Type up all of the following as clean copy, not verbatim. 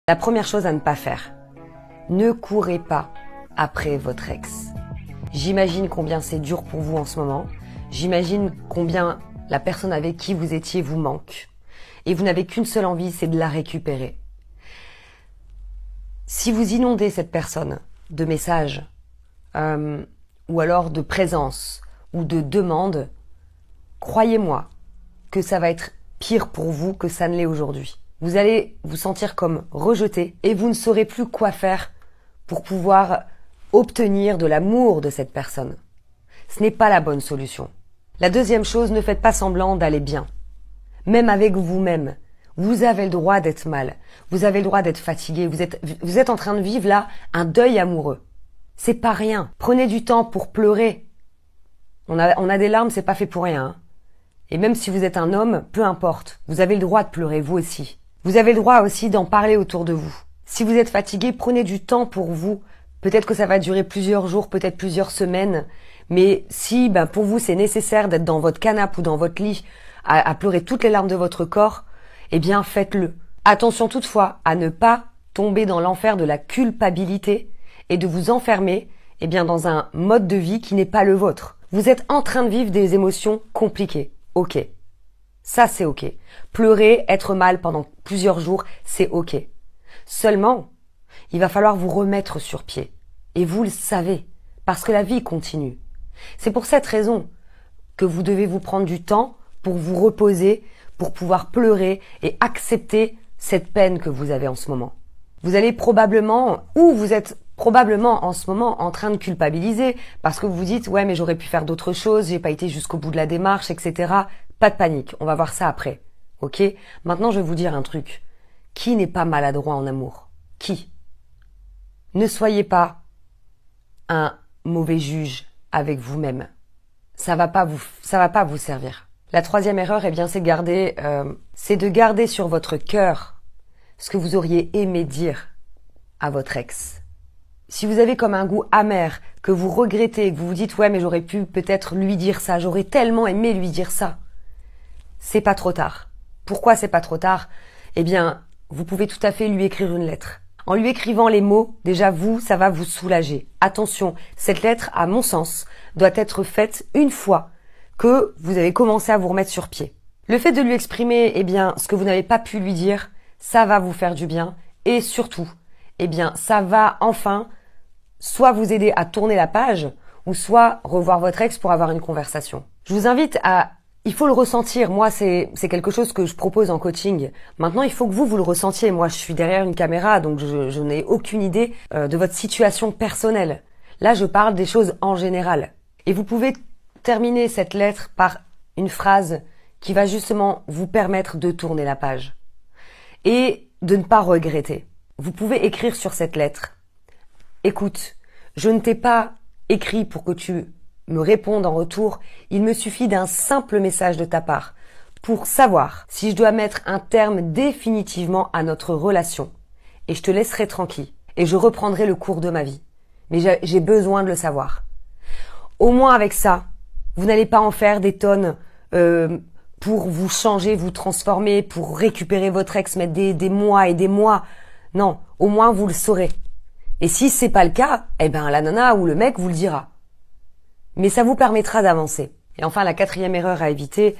La première chose à ne pas faire, ne courez pas après votre ex. J'imagine combien c'est dur pour vous en ce moment. J'imagine combien la personne avec qui vous étiez vous manque. Et vous n'avez qu'une seule envie, c'est de la récupérer. Si vous inondez cette personne de messages, ou alors de présence, ou de demandes, croyez-moi que ça va être pire pour vous que ça ne l'est aujourd'hui. Vous allez vous sentir comme rejeté et vous ne saurez plus quoi faire pour pouvoir obtenir de l'amour de cette personne. Ce n'est pas la bonne solution. La deuxième chose, ne faites pas semblant d'aller bien. Même avec vous-même, vous avez le droit d'être mal. Vous avez le droit d'être fatigué. Vous êtes en train de vivre là un deuil amoureux. C'est pas rien. Prenez du temps pour pleurer. On a des larmes, c'est pas fait pour rien. Hein. Et même si vous êtes un homme, peu importe. Vous avez le droit de pleurer, vous aussi. Vous avez le droit aussi d'en parler autour de vous. Si vous êtes fatigué, prenez du temps pour vous. Peut-être que ça va durer plusieurs jours, peut-être plusieurs semaines. Mais si pour vous c'est nécessaire d'être dans votre canapé ou dans votre lit à pleurer toutes les larmes de votre corps, eh bien faites-le. Attention toutefois à ne pas tomber dans l'enfer de la culpabilité et de vous enfermer dans un mode de vie qui n'est pas le vôtre. Vous êtes en train de vivre des émotions compliquées. Ok. Ça, c'est ok. Pleurer, être mal pendant plusieurs jours, c'est ok. Seulement, il va falloir vous remettre sur pied. Et vous le savez, parce que la vie continue. C'est pour cette raison que vous devez vous prendre du temps pour vous reposer, pour pouvoir pleurer et accepter cette peine que vous avez en ce moment. Vous allez probablement, ou vous êtes probablement en ce moment en train de culpabiliser parce que vous vous dites « ouais mais j'aurais pu faire d'autres choses, j'ai pas été jusqu'au bout de la démarche, etc. » Pas de panique, on va voir ça après. Ok ? Maintenant, je vais vous dire un truc. Qui n'est pas maladroit en amour ? Qui ? Ne soyez pas un mauvais juge avec vous-même. Ça va pas vous servir. La troisième erreur, c'est de garder sur votre cœur ce que vous auriez aimé dire à votre ex. Si vous avez comme un goût amer, que vous regrettez, que vous vous dites « ouais mais j'aurais pu peut-être lui dire ça, j'aurais tellement aimé lui dire ça », c'est pas trop tard. Pourquoi c'est pas trop tard ? Vous pouvez tout à fait lui écrire une lettre. En lui écrivant les mots, déjà ça va vous soulager. Attention, cette lettre, à mon sens, doit être faite une fois que vous avez commencé à vous remettre sur pied. Le fait de lui exprimer, ce que vous n'avez pas pu lui dire, ça va vous faire du bien. Et surtout, ça va enfin soit vous aider à tourner la page, ou soit revoir votre ex pour avoir une conversation. Je vous invite il faut le ressentir. Moi, c'est quelque chose que je propose en coaching. Maintenant, il faut que vous le ressentiez. Moi, je suis derrière une caméra, donc je n'ai aucune idée de votre situation personnelle. Là, je parle des choses en général. Et vous pouvez terminer cette lettre par une phrase qui va justement vous permettre de tourner la page et de ne pas regretter. Vous pouvez écrire sur cette lettre « Écoute, je ne t'ai pas écrit pour que tu me réponde en retour, il me suffit d'un simple message de ta part pour savoir si je dois mettre un terme définitivement à notre relation. Et je te laisserai tranquille et je reprendrai le cours de ma vie. Mais j'ai besoin de le savoir. » Au moins avec ça, vous n'allez pas en faire des tonnes pour vous changer, vous transformer, pour récupérer votre ex, mettre des mois et des mois. Non, au moins vous le saurez. Et si c'est pas le cas, la nana ou le mec vous le dira. Mais ça vous permettra d'avancer. Et enfin, la quatrième erreur à éviter,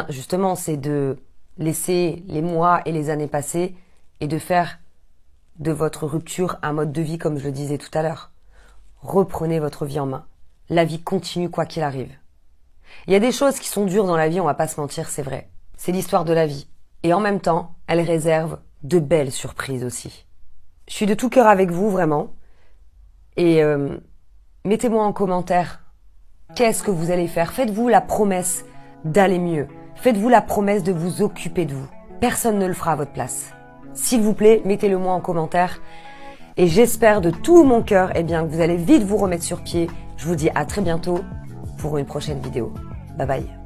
justement, c'est de laisser les mois et les années passer et de faire de votre rupture un mode de vie, comme je le disais tout à l'heure. Reprenez votre vie en main. La vie continue quoi qu'il arrive. Il y a des choses qui sont dures dans la vie, on va pas se mentir, c'est vrai. C'est l'histoire de la vie. Et en même temps, elle réserve de belles surprises aussi. Je suis de tout cœur avec vous, vraiment. Et mettez-moi en commentaire. Qu'est-ce que vous allez faire ? Faites-vous la promesse d'aller mieux. Faites-vous la promesse de vous occuper de vous. Personne ne le fera à votre place. S'il vous plaît, mettez-le moi en commentaire. Et j'espère de tout mon cœur que vous allez vite vous remettre sur pied. Je vous dis à très bientôt pour une prochaine vidéo. Bye bye.